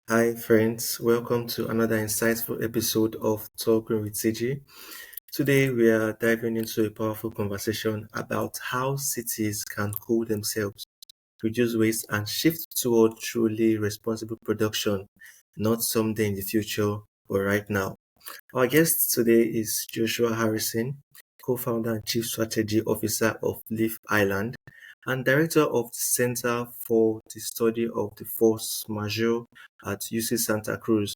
Hi, friends. Welcome to another insightful episode of Talking with CG. Today, we are diving into a powerful conversation about how cities can cool themselves, reduce waste, and shift toward truly responsible production, not someday in the future, but right now. Our guest today is Joshua Harrison, co-founder and chief strategy officer of Leaf Island and director of the Center for the Study of the Force Majeure at UC Santa Cruz.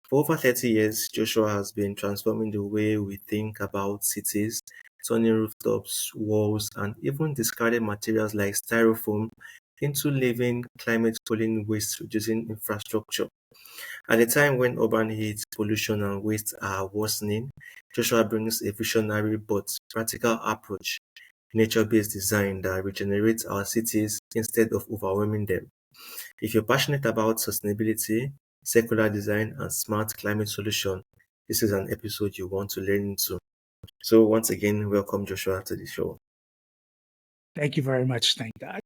For over 30 years, Joshua has been transforming the way we think about cities, turning rooftops, walls, and even discarded materials like styrofoam into living, climate-cooling, waste-reducing infrastructure. At a time when urban heat, pollution, and waste are worsening, Joshua brings a visionary but practical approach, nature-based design that regenerates our cities instead of overwhelming them. If you're passionate about sustainability, circular design, and smart climate solution, this is an episode you want to learn into. So once again, welcome Joshua to the show. Thank you very much. Thank God.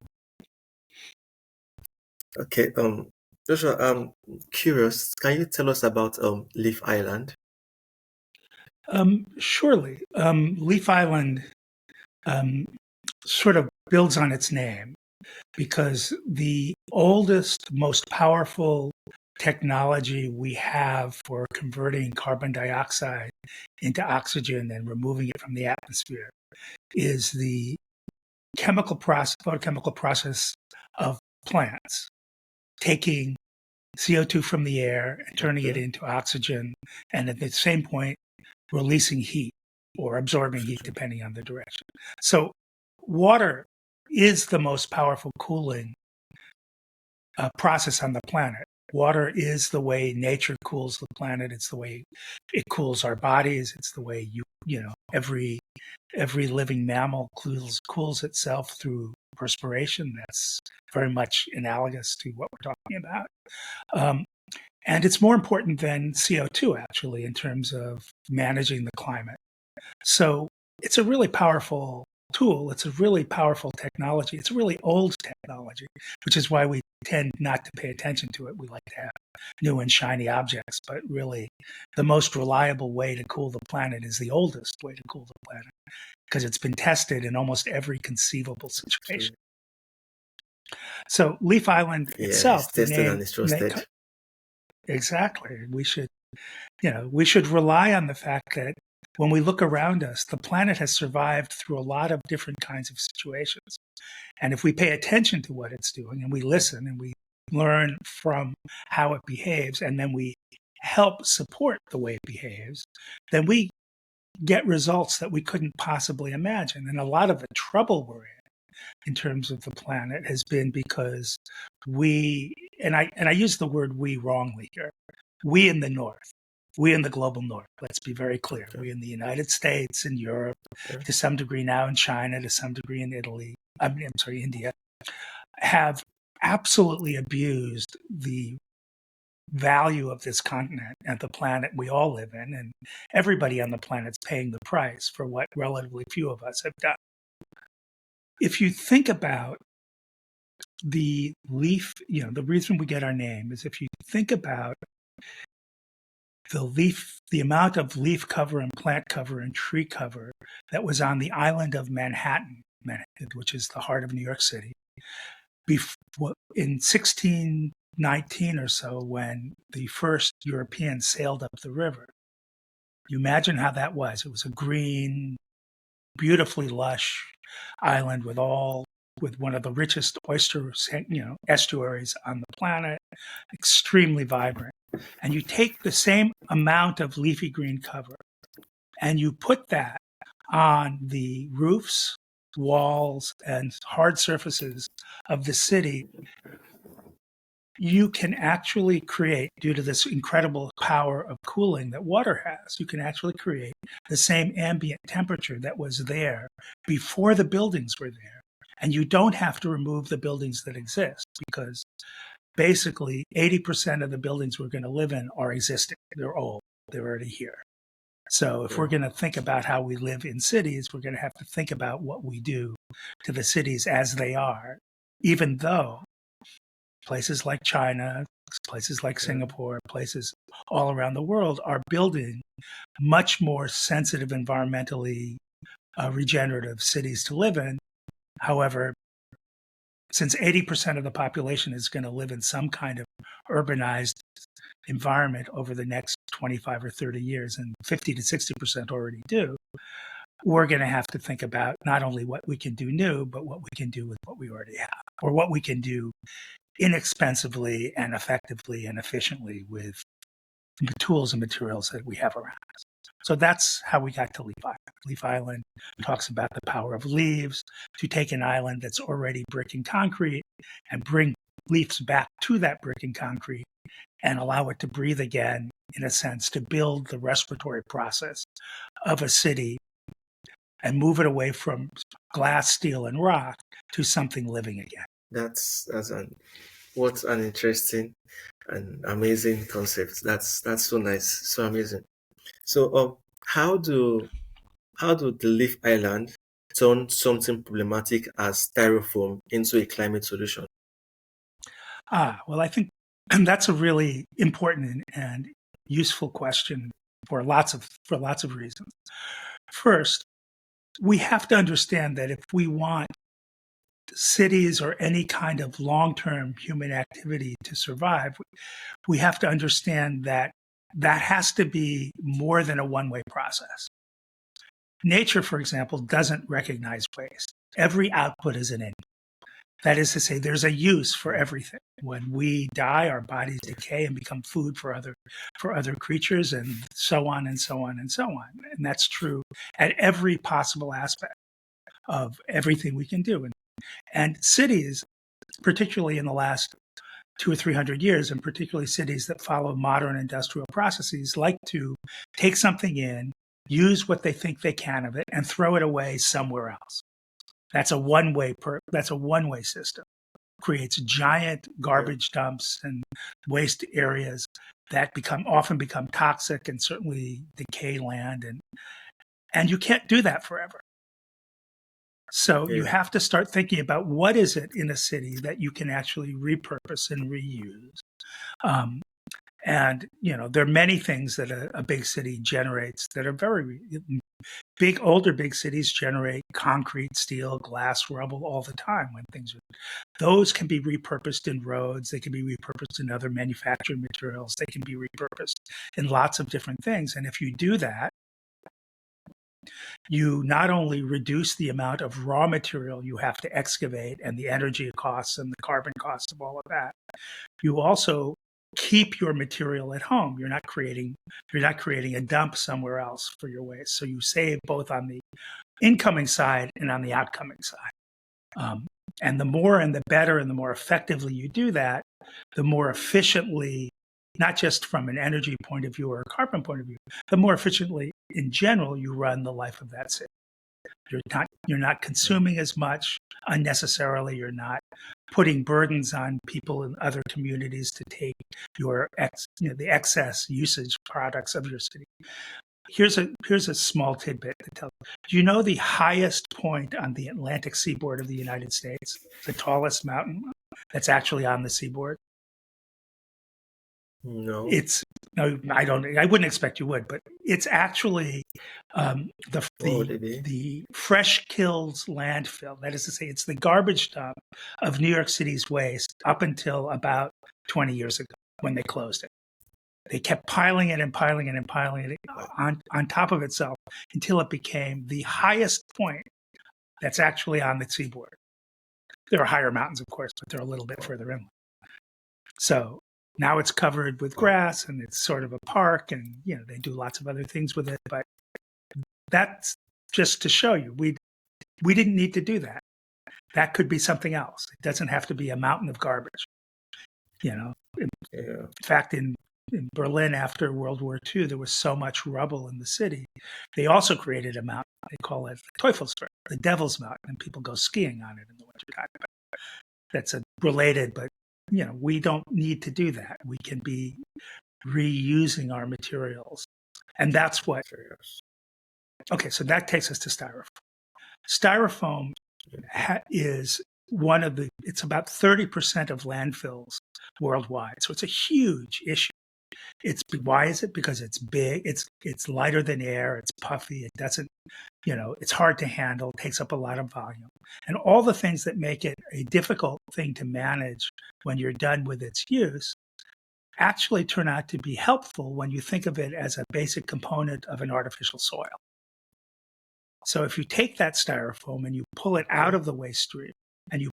Okay, Joshua, I'm curious, can you tell us about Leaf Island? Surely, Leaf Island um, sort of builds on its name because the oldest, most powerful technology we have for converting carbon dioxide into oxygen and removing it from the atmosphere is the photochemical process of plants, taking CO2 from the air and turning it Okay, into oxygen, and at the same point, releasing heat or absorbing heat, depending on the direction. So, water is the most powerful cooling process on the planet. Water is the way nature cools the planet. It's the way it cools our bodies. It's the way every living mammal cools itself through perspiration. That's very much analogous to what we're talking about. Um, and it's more important than CO2, actually, in terms of managing the climate. So it's a really powerful tool. It's a really powerful technology. It's a really old technology, which is why we tend not to pay attention to it. We like to have new and shiny objects, but really the most reliable way to cool the planet is the oldest way to cool the planet because it's been tested in almost every conceivable true. situation. So Leaf Island Yeah, it's itself, the tested and name, it's trusted. exactly. We should rely on the fact that when we look around us, the planet has survived through a lot of different kinds of situations. And if we pay attention to what it's doing and we listen and we learn from how it behaves, and then we help support the way it behaves, then we get results that we couldn't possibly imagine. And a lot of the trouble we're in terms of the planet has been because I use the word we wrongly here. We in the North, we in the global North, let's be very clear. Okay, We in the United States, in Europe, okay. to some degree now in China, to some degree in Italy, I'm sorry, India, have absolutely abused the value of this continent and the planet we all live in. And everybody on the planet's paying the price for what relatively few of us have done. If you think about the leaf, the reason we get our name is if you think about the amount of leaf cover and plant cover and tree cover that was on the island of Manhattan, which is the heart of New York City, in 1619 or so, when the first Europeans sailed up the river. You imagine how that was. It was a green, beautifully lush island with one of the richest estuaries on the planet, extremely vibrant. And you take the same amount of leafy green cover and you put that on the roofs, walls, and hard surfaces of the city, you can actually create, due to this incredible power of cooling that water has, you can actually create the same ambient temperature that was there before the buildings were there. And you don't have to remove the buildings that exist because basically 80% of the buildings we're going to live in are existing. They're old, they're already here. So if we're Yeah. going to think about how we live in cities, we're going to have to think about what we do to the cities as they are, even though places like China, places like Singapore, places all around the world are building much more sensitive, environmentally regenerative cities to live in. However, since 80% of the population is going to live in some kind of urbanized environment over the next 25 or 30 years, and 50 to 60% already do, we're going to have to think about not only what we can do new, but what we can do with what we already have, or what we can do inexpensively and effectively and efficiently with the tools and materials that we have around us. So that's how we got to Leaf Island. Leaf Island talks about the power of leaves to take an island that's already brick and concrete and bring leaves back to that brick and concrete and allow it to breathe again, in a sense, to build the respiratory process of a city and move it away from glass, steel, and rock to something living again. What an interesting and amazing concept. That's so nice, so amazing. So, how do the Leaf Island turn something problematic as styrofoam into a climate solution? Well, I think that's a really important and useful question for lots of reasons. First, we have to understand that if we want cities or any kind of long-term human activity to survive, we have to understand that that has to be more than a one-way process. Nature, for example, doesn't recognize waste. Every output is an input. That is to say, there's a use for everything. When we die, our bodies decay and become food for other creatures, and so on and so on and so on. And that's true at every possible aspect of everything we can do. And cities, particularly in the last 200 or 300 years, and particularly cities that follow modern industrial processes, like to take something in, use what they think they can of it, and throw it away somewhere else. That's a one-way system. Creates giant garbage dumps and waste areas that often become toxic and certainly decay land, and you can't do that forever. So you have to start thinking about what is it in a city that you can actually repurpose and reuse. And there are many things that a big city generates that are very big. Older big cities generate concrete, steel, glass, rubble all the time. Those can be repurposed in roads. They can be repurposed in other manufactured materials. They can be repurposed in lots of different things. And if you do that, you not only reduce the amount of raw material you have to excavate and the energy costs and the carbon costs of all of that, you also keep your material at home. You're not creating a dump somewhere else for your waste. So you save both on the incoming side and on the outcoming side. And the more and the better and the more effectively you do that, the more efficiently, not just from an energy point of view or a carbon point of view, the more efficiently in general you run the life of that city. You're not consuming as much unnecessarily. You're not putting burdens on people in other communities to take the excess usage products of your city. Here's a small tidbit to tell you. Do you know the highest point on the Atlantic seaboard of the United States, the tallest mountain that's actually on the seaboard? No. No, I don't. I wouldn't expect you would, but it's actually the Fresh Kills landfill. That is to say, it's the garbage dump of New York City's waste up until about 20 years ago when they closed it. They kept piling it and piling it and piling it on top of itself until it became the highest point that's actually on the seaboard. There are higher mountains, of course, but they're a little bit further inland. So now it's covered with grass and it's sort of a park, and they do lots of other things with it. But that's just to show you we didn't need to do that. That could be something else. It doesn't have to be a mountain of garbage. In fact, in Berlin after World War II, there was so much rubble in the city. They also created a mountain. They call it the Teufelsberg, the Devil's Mountain, and people go skiing on it in the wintertime. That's related, but we don't need to do that. We can be reusing our materials. And that's what. Okay, so that takes us to styrofoam. Styrofoam is it's about 30% of landfills worldwide. So it's a huge issue. Why is it? Because it's big, it's lighter than air, it's puffy, it doesn't, it's hard to handle, it takes up a lot of volume. And all the things that make it a difficult thing to manage when you're done with its use actually turn out to be helpful when you think of it as a basic component of an artificial soil. So if you take that styrofoam and you pull it out of the waste stream and you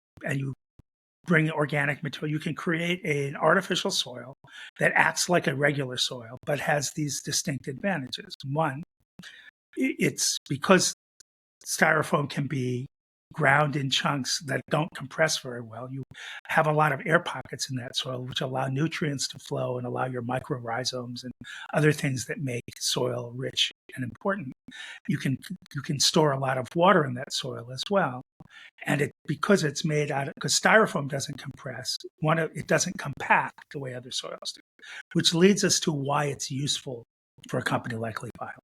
bring organic material, you can create an artificial soil that acts like a regular soil, but has these distinct advantages. One, it's because styrofoam can be ground in chunks that don't compress very well. You have a lot of air pockets in that soil, which allow nutrients to flow and allow your mycorrhizomes and other things that make soil rich and important. You can store a lot of water in that soil as well. And because it's made out of, because styrofoam doesn't compress, it doesn't compact the way other soils do, which leads us to why it's useful for a company like Leaf Island.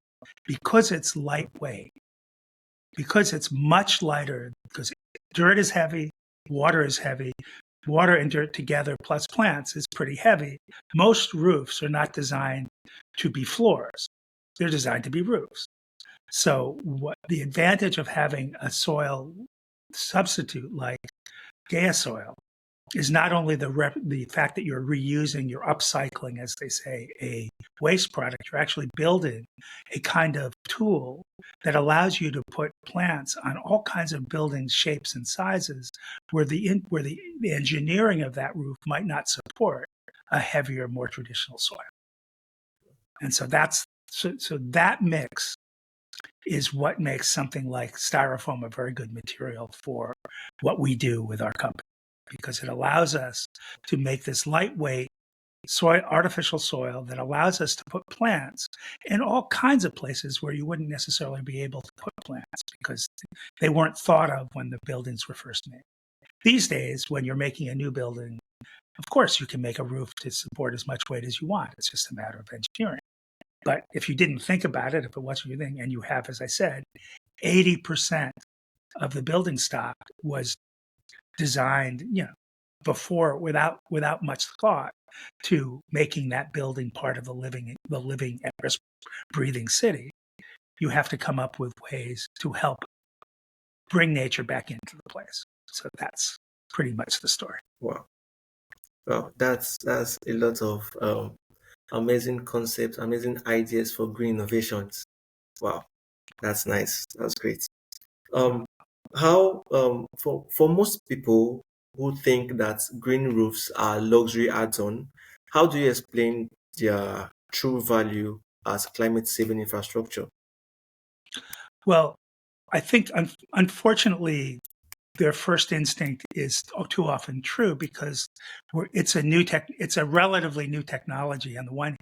Because it's lightweight, because it's much lighter, because dirt is heavy, water is heavy, water and dirt together plus plants is pretty heavy. Most roofs are not designed to be floors. They're designed to be roofs. So the advantage of having a soil substitute like Gaia soil is not only the fact that you're reusing, you're upcycling, as they say, a waste product, you're actually building a kind of tool that allows you to put plants on all kinds of buildings, shapes, and sizes where the engineering of that roof might not support a heavier, more traditional soil. And so that mix is what makes something like styrofoam a very good material for what we do with our company, because it allows us to make this lightweight artificial soil that allows us to put plants in all kinds of places where you wouldn't necessarily be able to put plants because they weren't thought of when the buildings were first made. These days, when you're making a new building, of course, you can make a roof to support as much weight as you want. It's just a matter of engineering. But if you didn't think about it, if it wasn't your thing, and you have, as I said, 80% of the building stock was designed, before without much thought to making that building part of the living and breathing city, you have to come up with ways to help bring nature back into the place. So that's pretty much the story. Wow. Well, that's a lot of amazing concepts, amazing ideas for green innovations. Wow, that's nice. That's great. Um, how for most people who think that green roofs are luxury add-on, how do you explain their true value as climate-saving infrastructure? Well, I think unfortunately their first instinct is too often true because it's a relatively new technology on the one.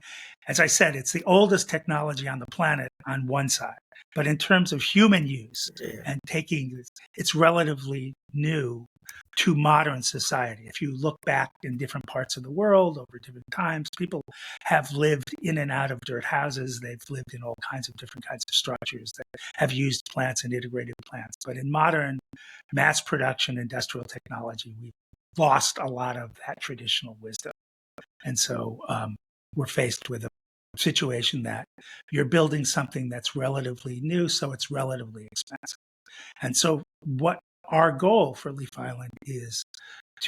As I said, it's the oldest technology on the planet on one side, but in terms of human use Yeah. and it's relatively new to modern society. If you look back in different parts of the world over different times, people have lived in and out of dirt houses. They've lived in all kinds of different kinds of structures that have used plants and integrated plants. But in modern mass production industrial technology, we've lost a lot of that traditional wisdom. And so we're faced with a situation that you're building something that's relatively new, so it's relatively expensive. And so what our goal for Leaf Island is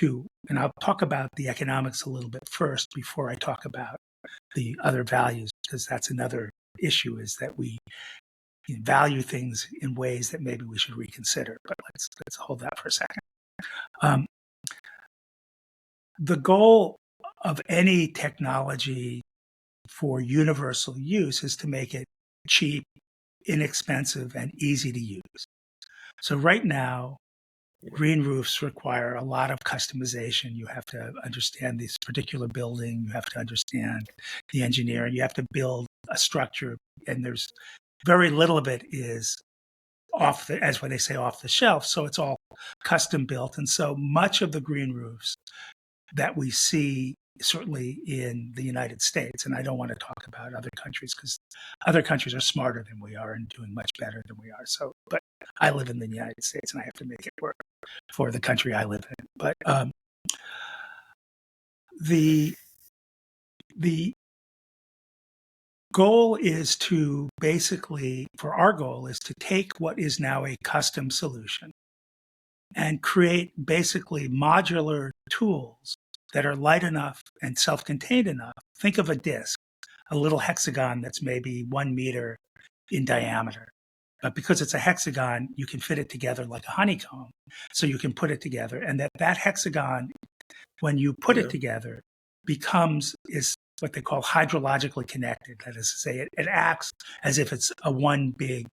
and I'll talk about the economics a little bit first before I talk about the other values, because that's another issue, is that we value things in ways that maybe we should reconsider. But let's hold that for a second. The goal of any technology for universal use is to make it cheap, inexpensive, and easy to use. So right now, green roofs require a lot of customization. You have to understand this particular building. You have to understand the engineering. You have to build a structure, and there's very little of it is as what they say, off the shelf. So it's all custom built. And so much of the green roofs that we see certainly in the United States. And I don't want to talk about other countries because other countries are smarter than we are and doing much better than we are. So, but I live in the United States and I have to make it work for the country I live in. But the the goal is to basically, for our goal, is to take what is now a custom solution and create basically modular tools that are light enough and self-contained enough. Think of a disk, a little hexagon that's maybe 1 meter in diameter. But because it's a hexagon, you can fit it together like a honeycomb. So you can put it together, and that hexagon, when you put it Yeah. together, is what they call hydrologically connected. That is to say, it acts as if it's a one big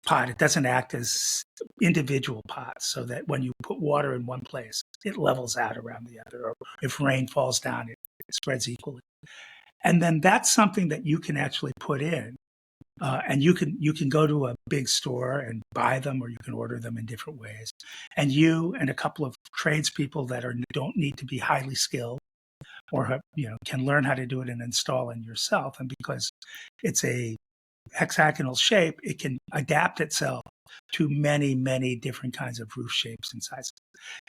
pot. It doesn't act as individual pots, so that when you put water in one place, it levels out around the other. Or if rain falls down, it spreads equally. And then that's something that you can actually put in. And you can go to a big store and buy them, or you can order them in different ways. And you and a couple of tradespeople that don't need to be highly skilled, or can learn how to do it and install it yourself. And because it's a hexagonal shape, it can adapt itself to many, many different kinds of roof shapes and sizes.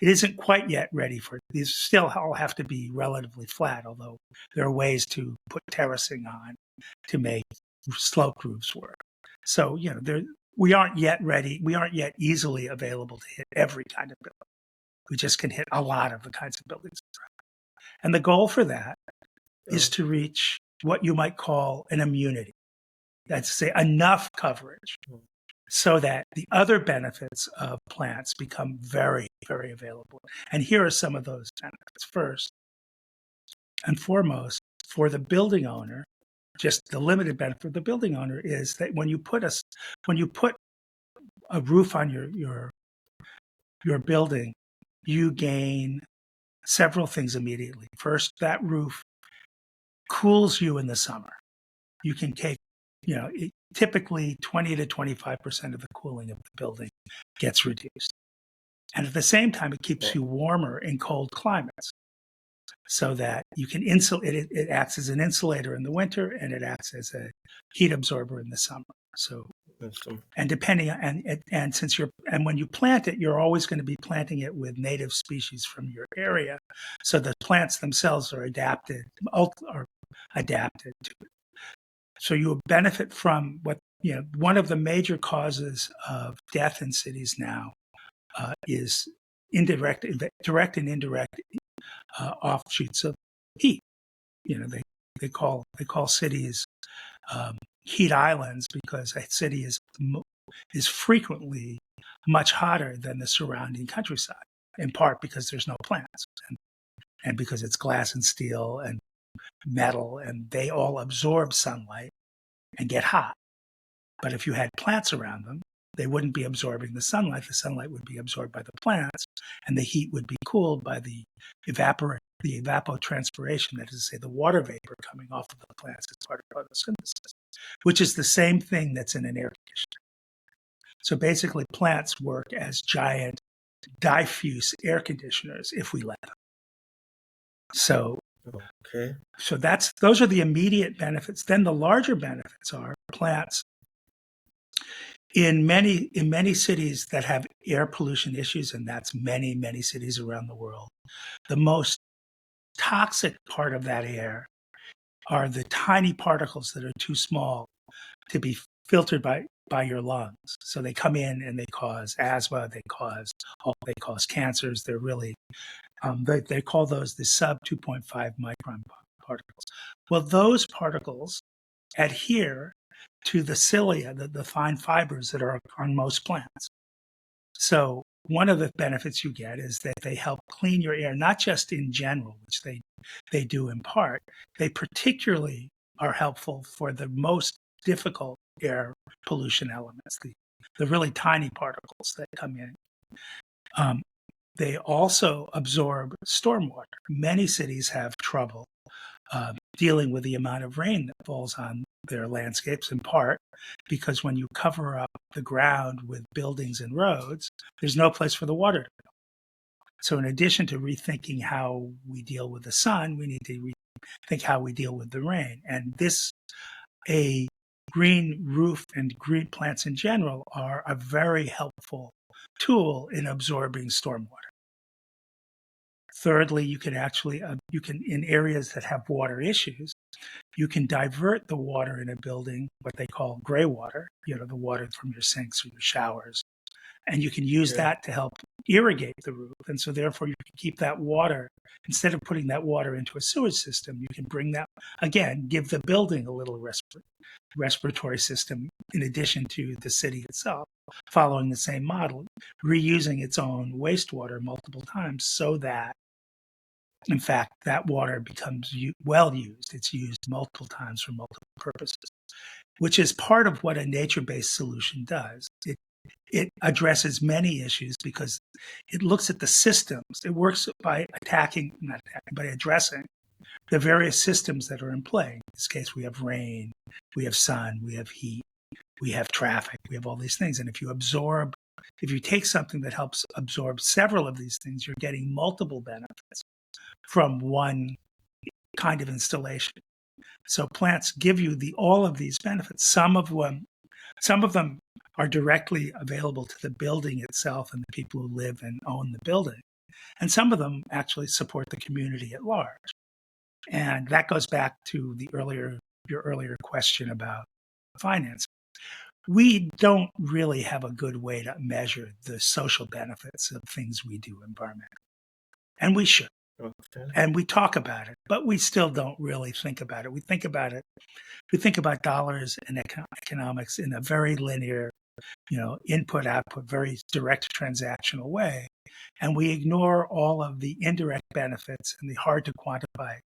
It isn't quite yet ready for these. Still all have to be relatively flat, although there are ways to put terracing on to make sloped roofs work. So, we aren't yet ready. We aren't yet easily available to hit every kind of building. We just can hit a lot of the kinds of buildings. And the goal for that is to reach what you might call an immunity. That's to say, enough coverage so that the other benefits of plants become very, very available. And here are some of those benefits. First and foremost, for the building owner, just the limited benefit for the building owner is that when you put a roof on your building, you gain several things immediately. First, that roof cools you in the summer. You can take, typically 20 to 25% of the cooling of the building gets reduced. And at the same time, it keeps you warmer in cold climates, so that you can insulate. It acts as an insulator in the winter, and it acts as a heat absorber in the summer. So, and depending on, and since when you plant it, you're always going to be planting it with native species from your area. So the plants themselves are adapted to it. So you benefit from one of the major causes of death in cities now is direct and indirect offshoots of heat. They call cities heat islands because a city is frequently much hotter than the surrounding countryside, in part because there's no plants and because it's glass and steel and metal, and they all absorb sunlight and get hot. But if you had plants around them, they wouldn't be absorbing the sunlight. The sunlight would be absorbed by the plants, and the heat would be cooled by the evapotranspiration, that is to say, the water vapor coming off of the plants as part of photosynthesis, which is the same thing that's in an air conditioner. So basically, plants work as giant diffuse air conditioners if we let them. So those are the immediate benefits. Then the larger benefits are plants in many cities that have air pollution issues, and that's many, many cities around the world. The most toxic part of that air are the tiny particles that are too small to be filtered by your lungs. So they come in and they cause asthma, they cause cancers. They're really they call those the sub 2.5 micron particles. Well, those particles adhere to the cilia, the fine fibers that are on most plants. So one of the benefits you get is that they help clean your air, not just in general, which they do in part. They particularly are helpful for the most difficult air pollution elements, the really tiny particles that come in. They also absorb stormwater. Many cities have trouble dealing with the amount of rain that falls on their landscapes, in part because when you cover up the ground with buildings and roads, there's no place for the water to go. So in addition to rethinking how we deal with the sun, we need to rethink how we deal with the rain. And a green roof and green plants in general are a very helpful tool in absorbing stormwater. Thirdly, you can actually, in areas that have water issues, you can divert the water in a building, what they call gray water, the water from your sinks or your showers, and you can use Yeah. that to help irrigate the roof. And so therefore you can keep that water, instead of putting that water into a sewage system, you can bring that, again, give the building a little respiratory system in addition to the city itself, following the same model, reusing its own wastewater multiple times so that, in fact, that water becomes well used. It's used multiple times for multiple purposes, which is part of what a nature-based solution does. It addresses many issues because it looks at the systems. It works by addressing the various systems that are in play. In this case, we have rain, we have sun, we have heat, we have traffic, we have all these things. And if you take something that helps absorb several of these things, you're getting multiple benefits from one kind of installation. So plants give you all of these benefits. Some of them are directly available to the building itself and the people who live and own the building. And some of them actually support the community at large. And that goes back to your earlier question about finance. We don't really have a good way to measure the social benefits of things we do environmentally. And we should. Okay. And we talk about it, but we still don't really think about it. We think about dollars and economics in a very linear, input, output, very direct transactional way. And we ignore all of the indirect benefits and the hard to quantify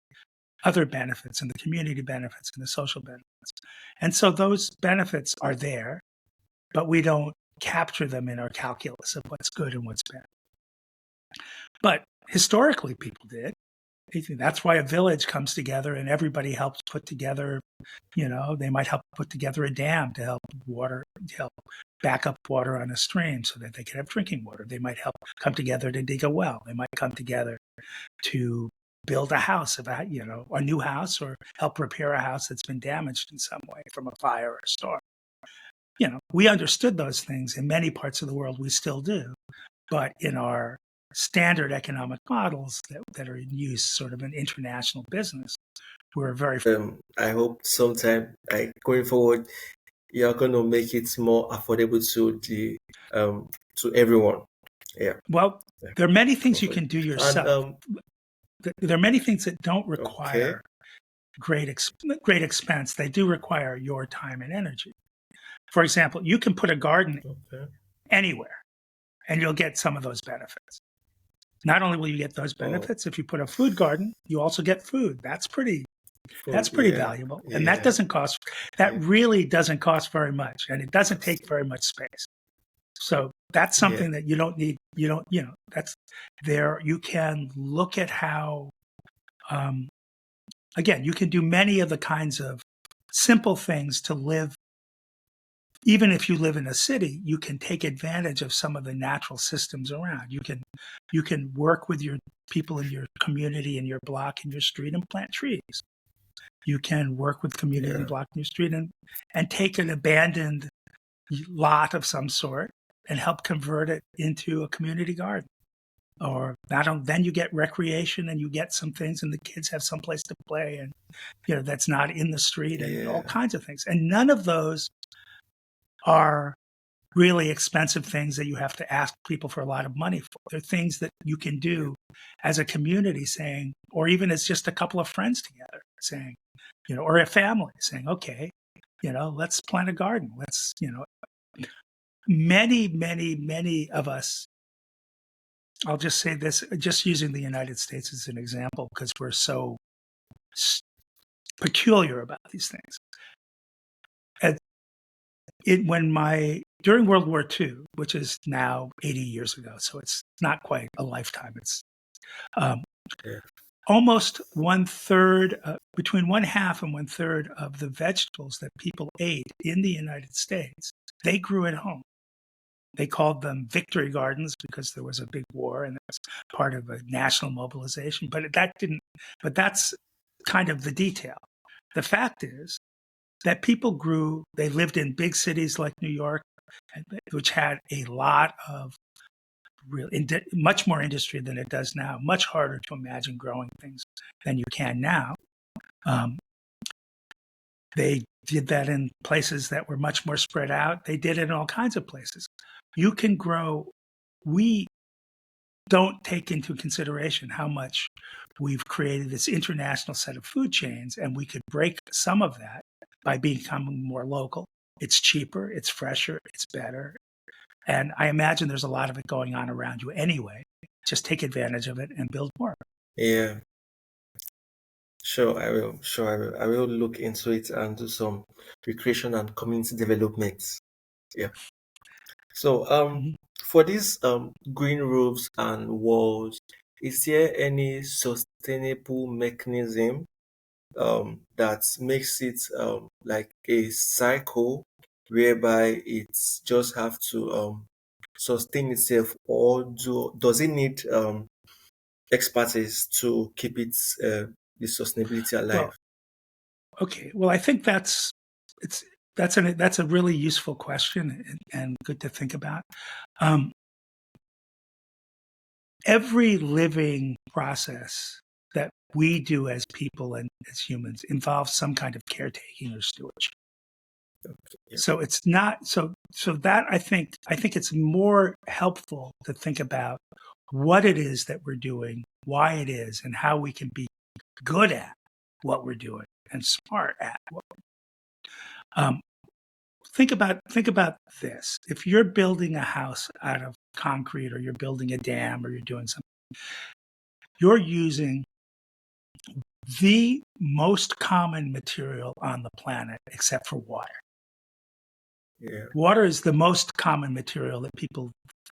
other benefits and the community benefits and the social benefits. And so those benefits are there, but we don't capture them in our calculus of what's good and what's bad. But historically, people did. That's why a village comes together and everybody helps put together, they might help put together a dam to help back up water on a stream so that they can have drinking water. They might come together to dig a well. They might come together to build a house, a new house, or help repair a house that's been damaged in some way from a fire or a storm. We understood those things in many parts of the world. We still do. But in our standard economic models that are in use sort of in international business, we're very... I hope sometime, going forward, you're going to make it more affordable to everyone. Yeah. Well, Yeah. there are many things you Hopefully. can do yourself. And there are many things that don't require okay. great expense. They do require your time and energy. For example, you can put a garden Okay. anywhere and you'll get some of those benefits. Not only will you get those benefits, if you put a food garden, you also get food. That's pretty valuable. And that really doesn't cost very much. And it doesn't take very much space. So that's something that you don't need. That's there. You can look at how, again, you can do many of the kinds of simple things to live. Even if you live in a city, you can take advantage of some of the natural systems around. You can work with your people in your community, in your block, in your street, and plant trees. You can work with community in block in your street and take an abandoned lot of some sort and help convert it into a community garden. Or then you get recreation and you get some things and the kids have some place to play and that's not in the street and all kinds of things. And none of those are really expensive things that you have to ask people for a lot of money for. They're things that you can do as a community saying, or even as just a couple of friends together saying, or a family saying, okay, let's plant a garden. Let's, many, many, many of us, I'll just say this, just using the United States as an example, because we're so peculiar about these things. During World War II, which is now 80 years ago, so it's not quite a lifetime. It's almost between one half and one third of the vegetables that people ate in the United States, they grew at home. They called them victory gardens because there was a big war and it was part of a national mobilization. But that's kind of the detail. The fact is that they lived in big cities like New York, which had a lot of much more industry than it does now, much harder to imagine growing things than you can now. They did that in places that were much more spread out. They did it in all kinds of places. You can grow. We don't take into consideration how much we've created this international set of food chains, and we could break some of that by becoming more local. It's cheaper, it's fresher, it's better. And I imagine there's a lot of it going on around you anyway. Just take advantage of it and build more. Yeah, sure, I will. Sure, I will. I will look into it and do some recreation and community development. Yeah. So, Mhm. for these green roofs and walls, is there any sustainable mechanism that makes it like a cycle whereby it's just have to sustain itself, or does it need expertise to keep its the sustainability Well, alive? okay. Well, I think it's that's a really useful question and good to think about. Um, every living process that we do as people and as humans involves some kind of caretaking or stewardship. Yeah, So it's not so that I think it's more helpful to think about what it is that we're doing, why it is, and how we can be good at what we're doing and smart at what um, think about this. If you're building a house out of concrete or you're building a dam or you're doing something, you're using the most common material on the planet except for water. yeah, Water is the most common material that people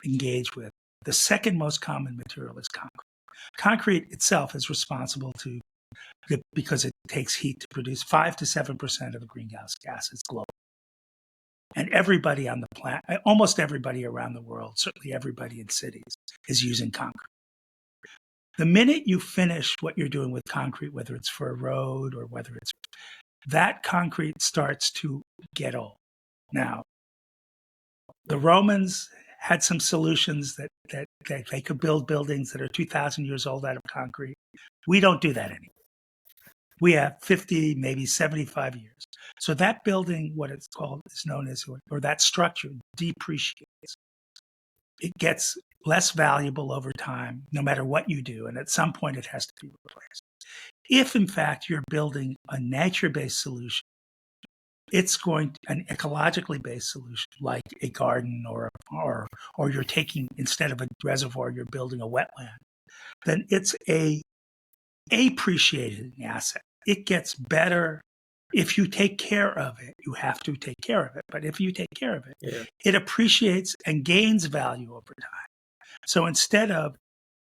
engage with. The second most common material is concrete. Concrete itself is responsible because it takes heat to produce 5 to 7% of the greenhouse gases globally. And everybody on the planet, almost everybody around the world, certainly everybody in cities, is using concrete. The minute you finish what you're doing with concrete, whether it's for a road or whether it's that concrete starts to get old. Now, the Romans had some solutions that they could build buildings that are 2,000 years old out of concrete. We don't do that anymore. We have 50, maybe 75 years. So that building, what it's called, is known as, or that structure depreciates. It gets less valuable over time, no matter what you do. And at some point, it has to be replaced. If, in fact, you're building a nature-based solution, it's going an ecologically based solution like a garden or you're taking, instead of a reservoir, you're building a wetland, then it's a appreciated asset. It gets better if you take care of it. You have to take care of it, but if you take care of it, yeah, it appreciates and gains value over time. So instead of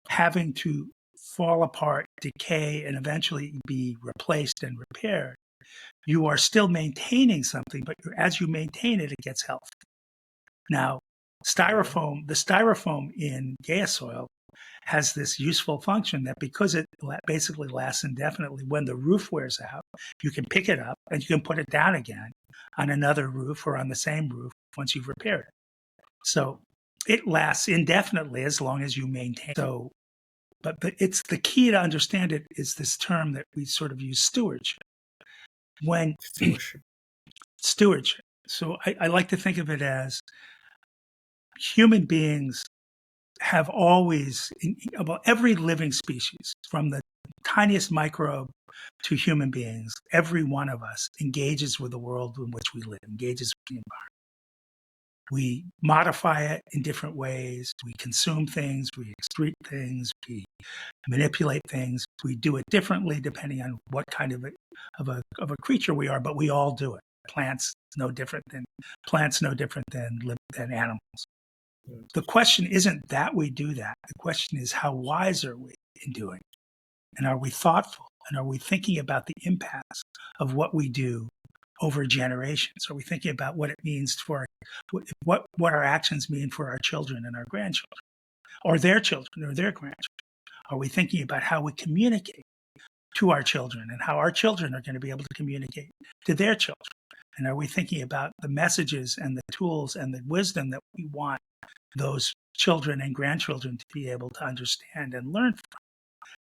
having to fall apart, decay, and eventually be replaced and repaired, you are still maintaining something, but as you maintain it, it gets healthy. Now, yeah, the styrofoam in gas oil has this useful function that because it basically lasts indefinitely, when the roof wears out, you can pick it up and you can put it down again on another roof or on the same roof once you've repaired it. So it lasts indefinitely as long as you maintain. So, but it's the key to understand it is this term that we sort of use, stewardship. When stewardship. stewardship. So I like to think of it as human beings have always, about every living species, from the tiniest microbe to human beings, every one of us engages with the world in which we live, engages with the environment. We modify it in different ways. We consume things, we excrete things, we manipulate things. We do it differently depending on what kind of a creature we are, but we all do it. Plants no different than animals. Mm, The question isn't that we do that. The question is, how wise are we in doing it? And are we thoughtful? And are we thinking about the impacts of what we do over generations? Are we thinking about what it means for what our actions mean for our children and our grandchildren, or their children or their grandchildren. Are we thinking about how we communicate to our children and how our children are going to be able to communicate to their children? And are we thinking about the messages and the tools and the wisdom that we want those children and grandchildren to be able to understand and learn from?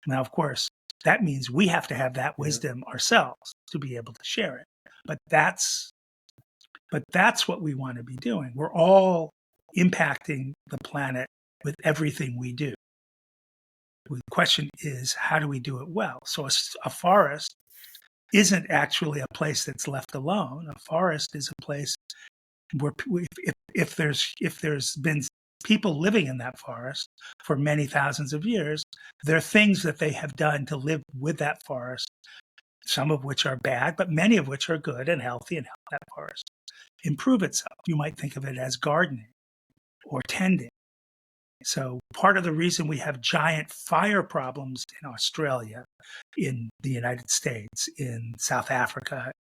Now, of course, that means we have to have that Yeah. wisdom ourselves to be able to share it. But that's what we want to be doing. We're all impacting the planet with everything we do. The question is, how do we do it well? So a forest isn't actually a place that's left alone. A forest is a place where if there's been people living in that forest for many thousands of years, there are things that they have done to live with that forest, some of which are bad, but many of which are good and healthy and help that forest improve itself. You might think of it as gardening or tending. So part of the reason we have giant fire problems in Australia, in the United States, in South Africa,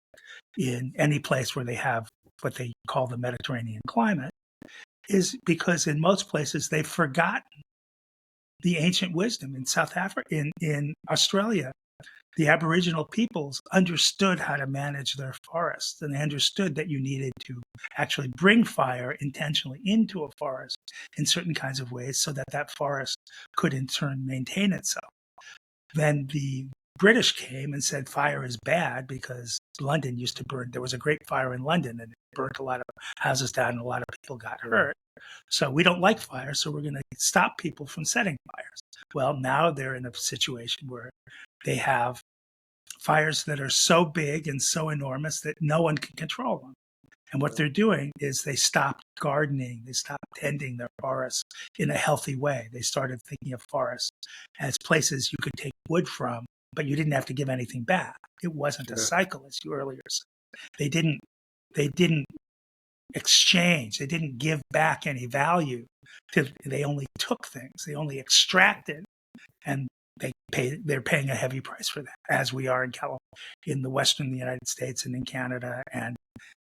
in any place where they have what they call the Mediterranean climate, is because in most places they've forgotten the ancient wisdom. In South Africa, in Australia, the Aboriginal peoples understood how to manage their forests, and they understood that you needed to actually bring fire intentionally into a forest in certain kinds of ways so that that forest could in turn maintain itself. Then the British came and said fire is bad because London used to burn. There was a great fire in London and it burnt a lot of houses down and a lot of people got hurt. So we don't like fire, so we're going to stop people from setting fires. Well, now they're in a situation where they have fires that are so big and so enormous that no one can control them. And what they're doing is they stopped gardening, they stopped tending their forests in a healthy way. They started thinking of forests as places you could take wood from, but you didn't have to give anything back. It wasn't a Yeah. cycle, as you earlier said. They didn't exchange, they didn't give back any value. They only took things, they only extracted, and they're paying a heavy price for that, as we are in in the Western United States and in Canada and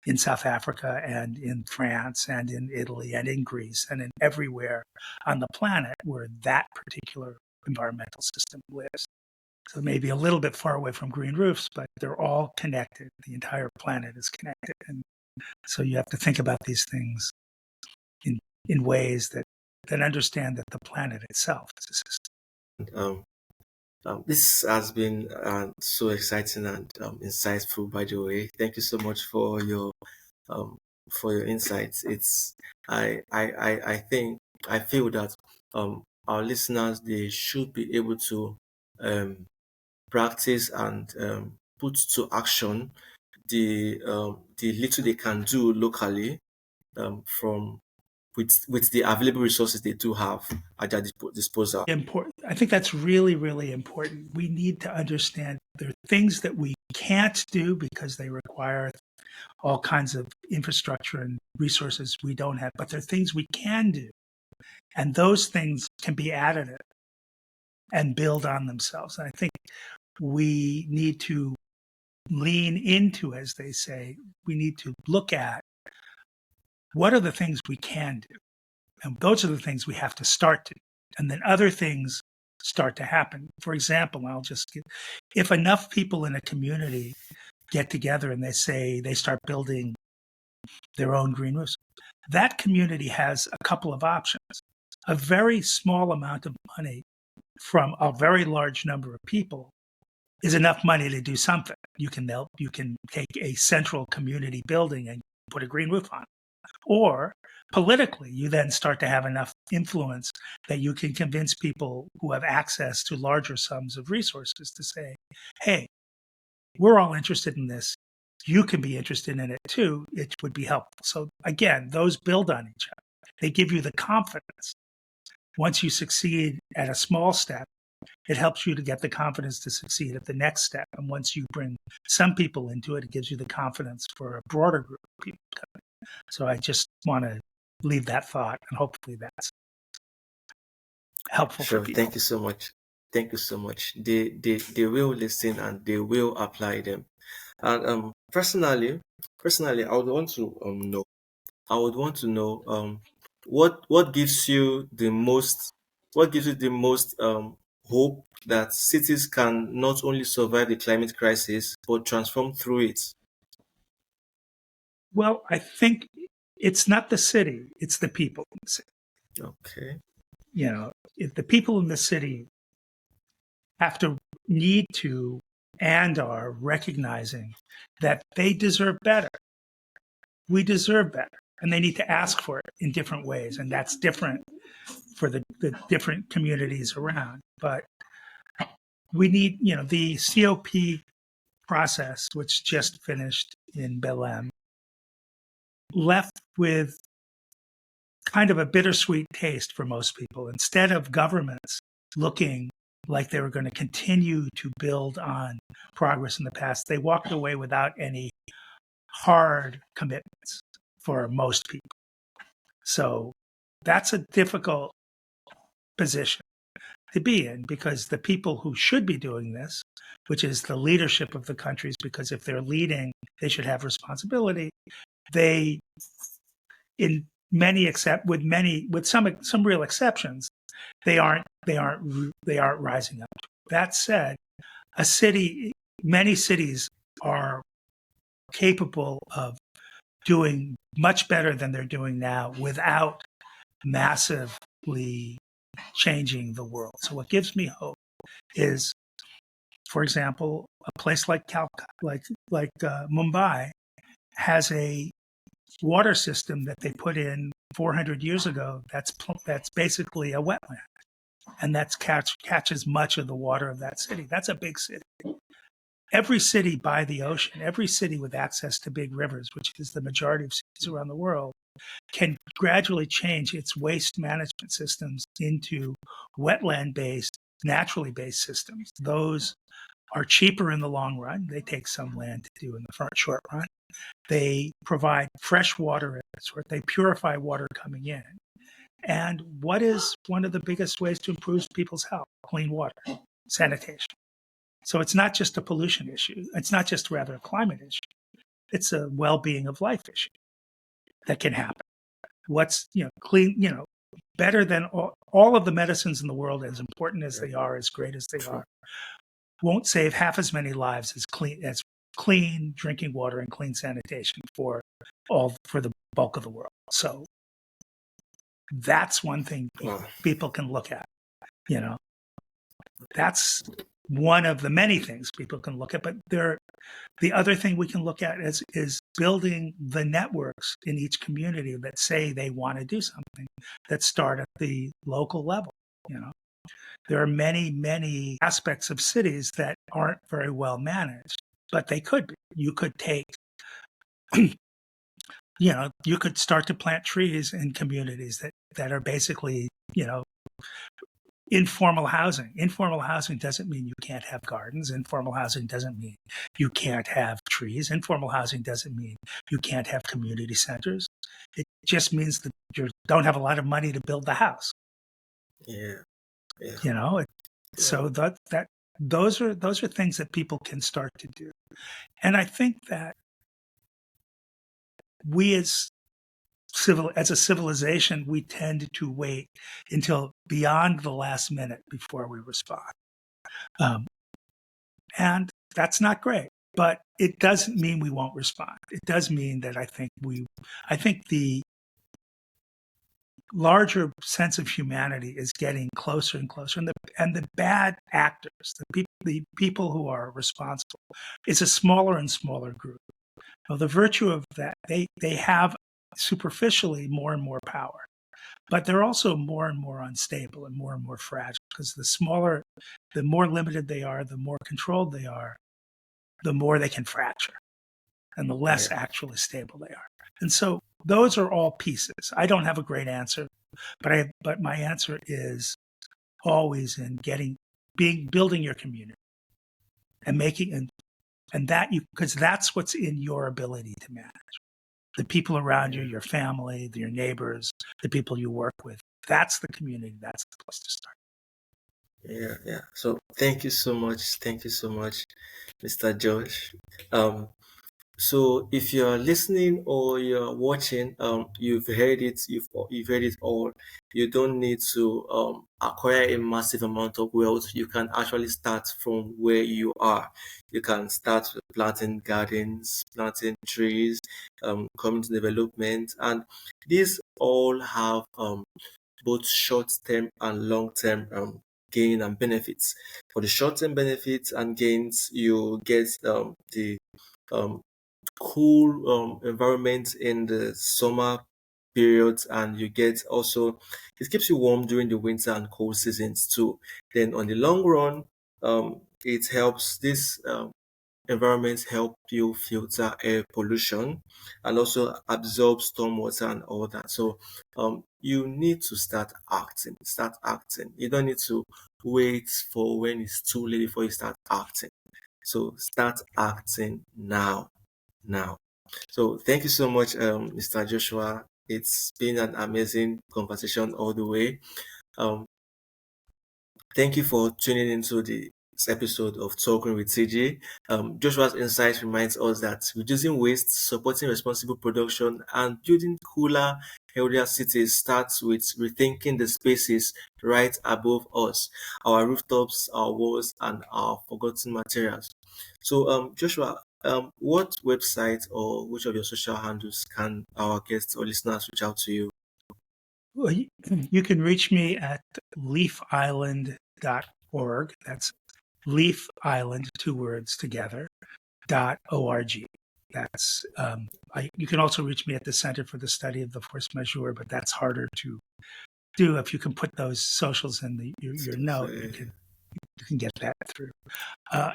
in South Africa and in France and in Italy and in Greece and in everywhere on the planet where that particular environmental system lives. So maybe a little bit far away from green roofs, but they're all connected. The entire planet is connected. And so you have to think about these things in ways that understand that the planet itself is a system. Um, this has been so exciting and insightful, by the way. Thank you so much um, for your insights. I think I feel that our listeners, they should be able to um, practice and put to action the little they can do locally from with the available resources they do have at their disposal. Important. I think that's really, really important. We need to understand there are things that we can't do because they require all kinds of infrastructure and resources we don't have, but there are things we can do. And those things can be additive and build on themselves. And I think we need to lean into, as they say, we need to look at what are the things we can do. And those are the things we have to start to do. And then other things start to happen. For example, if enough people in a community get together and they start building their own green roofs, that community has a couple of options. A very small amount of money from a very large number of people is enough money to do something. You can take a central community building and put a green roof on it. Or politically, you then start to have enough influence that you can convince people who have access to larger sums of resources to say, hey, we're all interested in this. You can be interested in it too. It would be helpful. So again, those build on each other. They give you the confidence. Once you succeed at a small step, it helps you to get the confidence to succeed at the next step. And once you bring some people into it, it gives you the confidence for a broader group of people coming. So I just want to leave that thought, and hopefully that's helpful for Sure, people. thank you so much. Thank you so much. They will listen and they will apply them. And personally, I would want to know I would want to know what gives you the most hope that cities can not only survive the climate crisis but transform through it. Well, I think it's not the city, it's the people in the city. Okay. You know, if the people in the city have to need to and are recognizing that they deserve better. We deserve better. And they need to ask for it in different ways. And that's different for the different communities around. But we need, the COP process, which just finished in Belém, left with kind of a bittersweet taste for most people. Instead of governments looking like they were going to continue to build on progress in the past, they walked away without any hard commitments for most people. So that's a difficult position to be in because the people who should be doing this, which is the leadership of the countries, because if they're leading, they should have responsibility. They, in many except with some real exceptions, they aren't rising up. That said, many cities are capable of doing much better than they're doing now without massively changing the world. So what gives me hope is, for example, a place like Mumbai has a water system that they put in 400 years ago. That's basically a wetland, and catches much of the water of that city. That's a big city. Every city by the ocean, every city with access to big rivers, which is the majority of cities around the world, can gradually change its waste management systems into wetland-based, naturally based systems. Those are cheaper in the long run. They take some land to do in the short run. They provide fresh water, they purify water coming in. And what is one of the biggest ways to improve people's health? Clean water, sanitation. So it's not just a pollution issue. It's not just rather a climate issue. It's a well-being of life issue that can happen. What's, clean, better than all of the medicines in the world, as important as they are, as great as they are, won't save half as many lives as clean drinking water and clean sanitation for the bulk of the world. So that's one thing Wow. people can look at. That's one of the many things people can look at. But the other thing we can look at is building the networks in each community that say they want to do something, that start at the local level. There are many, many aspects of cities that aren't very well managed, but they could be. You could take, you could start to plant trees in communities that are basically, informal housing. Informal housing doesn't mean you can't have gardens. Informal housing doesn't mean you can't have trees. Informal housing doesn't mean you can't have community centers. It just means that you don't have a lot of money to build the house. Yeah. Yeah. You know, Yeah. so those are things that people can start to do. And I think that we as a civilization, we tend to wait until beyond the last minute before we respond. And that's not great, but it doesn't mean we won't respond. It does mean that I think the larger sense of humanity is getting closer and closer, and the bad actors, the people who are responsible, is a smaller and smaller group. Now, the virtue of that, they have superficially more and more power, but they're also more and more unstable and more fragile, because the more limited they are, the more controlled they are, the more they can fracture, and the less Yeah. actually stable they are. And so those are all pieces. I don't have a great answer, but my answer is always in building your community and making and that because that's what's in your ability to manage. The people around you, your family, your neighbors, the people you work with. That's the community. That's the place to start. Yeah. Yeah. So thank you so much. Thank you so much, Mr. Josh. Um, So if you're listening or you're watching, you've heard it, you've heard it all. You don't need to acquire a massive amount of wealth. You can actually start from where you are. You can start with planting gardens, planting trees, community development, and these all have both short-term and long-term gain and benefits. For the short-term benefits and gains, you get the um, cool environment in the summer periods, and you get also it keeps you warm during the winter and cold seasons too. Then on the long run, it helps this environments help you filter air pollution and also absorb stormwater and all that. So you need to start acting. Start acting. You don't need to wait for when it's too late before you start acting. So start acting now. Now. So thank you so much, Mr. Joshua. It's been an amazing conversation all the way. Um, Thank you for tuning into this episode of Talking with TJ. Joshua's insights reminds us that reducing waste, supporting responsible production, and building cooler, healthier cities starts with rethinking the spaces right above us, our rooftops, our walls, and our forgotten materials. So, Joshua, what website or which of your social handles can our guests or listeners reach out to you? Well, you can reach me at leafisland.org. That's Leaf Island, two words together, .org. That's you can also reach me at the Center for the Study of the Force Majeure, but that's harder to do. If you can put those socials in your note, you can get that through.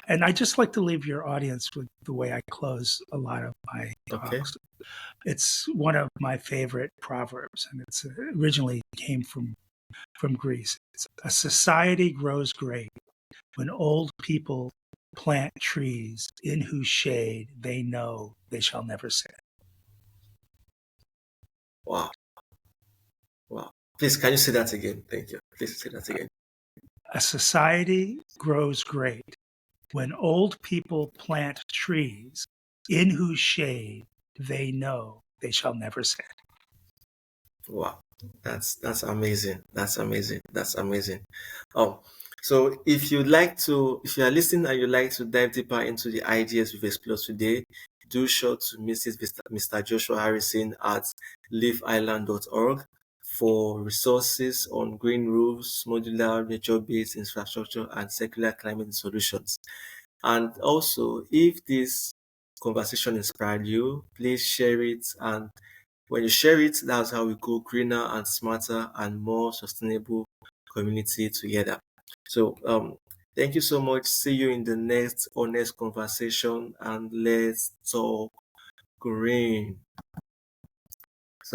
And I just like to leave your audience with the way I close a lot of my Okay. talks. It's one of my favorite proverbs, and it's originally came from Greece. It's, a society grows great when old people plant trees in whose shade they know they shall never sit. Wow. Wow. Please, can you say that again? Thank you. Please say that again. A society grows great when old people plant trees in whose shade they know they shall never sit. Wow. That's amazing. That's amazing. That's amazing. Um, so if you are listening and you'd like to dive deeper into the ideas we've explored today, do sure to visit Mr. Joshua Harrison at leafisland.org for resources on green roofs, modular nature-based infrastructure, and circular climate solutions. And also, if this conversation inspired you, please share it. And when you share it, that's how we go greener and smarter and more sustainable community together. So, thank you so much. See you in the next honest conversation, and let's talk green.